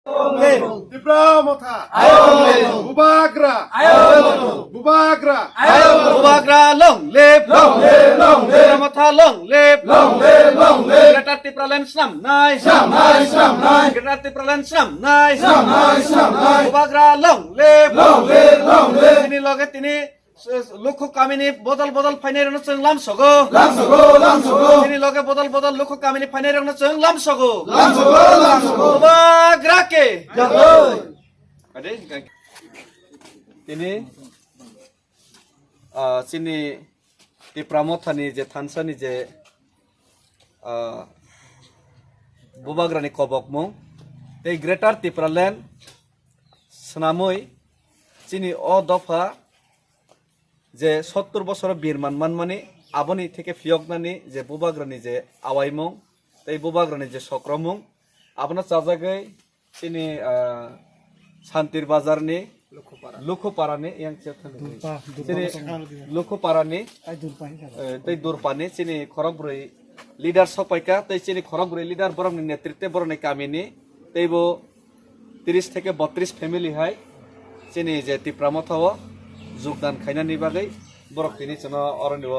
Tibromotha. Bubagra. Bubagra. Bubagra long live. Tibromotha long live. Greater Tipraland Snam nice. Greater Tipraland Snam nice. Bubagra long live. Tini loge tini lukhu kamini bodal fainai rana chung lam sogo. Tini loge bodal lukhu kamini fainai rana chung lam sogo. Bubagra ke. Tini sini Tipramothani je thansani je Bubagrani kobokmung tei Greater Tipraland snamoi sini o dofa যে 70 বছর বীরমান মানমানি আবনি থেকে ফিয়কনানি যে বুবাগ্রানি যে আওয়াইমং এই বুবাগ্রানি যে সক্রমং আপনা চাজাগৈ তিনি শান্তির বাজারনি লুখোপারানি ইয়াং তিনি লুখোপারানি তৈ দুরপানি তিনি খরগব্রই লিডার সপাইকা তৈ তিনি খরগব্রই লিডার বরংনি নেতৃত্বে বরংনি কামিনি তৈবো 30 থেকে 32 ফ্যামিলি হাই তিনি যে তিপ্রামথাও যোগদান খাইনানি বাগै বরক তিনি চনো অরনিব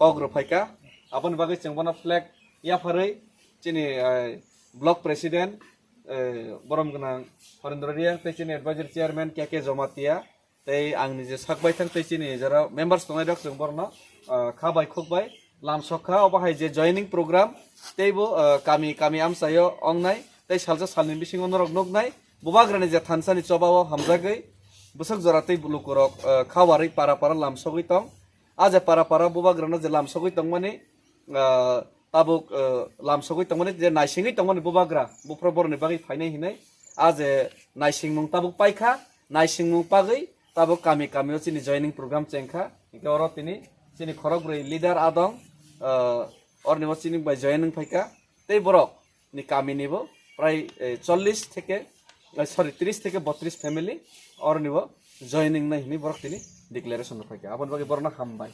কগ্র ফাইকা আপন বাগै চंबना फ्लैग याफारै चिनि ब्लक प्रेसिडेंट बरम गना हरेन्द्ररिया तै चिनि एडवाइजर चेयरमैन के जमातिया तै आंनि जे साकबाय थां तै चिनि जरा मेंबर्स दंनाय दक जों बरनो खाबाय खुकबाय लामसखा अबाहाय जे जॉइनिंग प्रोग्राम तैबो कामी आमसायो अंगनाय तै सालजा सालनि बिसिङाव नरक नगनाय बुबाग्रानि जे थानसानि चबाव हामजागै busuk joratei bulukurok khawari para lamsogui tong aje para bubagrana je lamsogui tong mani tabuk lamsogui tong mani je naisingui tong mani bubagra bufro borni bagi phainai hinai aje naisingmung tabuk paikha naisingmung pagai tabuk kami o chini joining program chengkha ikoro tini chini khorogrei leader adong orni chini bai joining phaika tei borok ni kami nibo prai 40 থেকে 30 থেকে 32 family और निबो joining नहीं बरक तिनी declaration फाइका अपन बाकी बरना खामबाय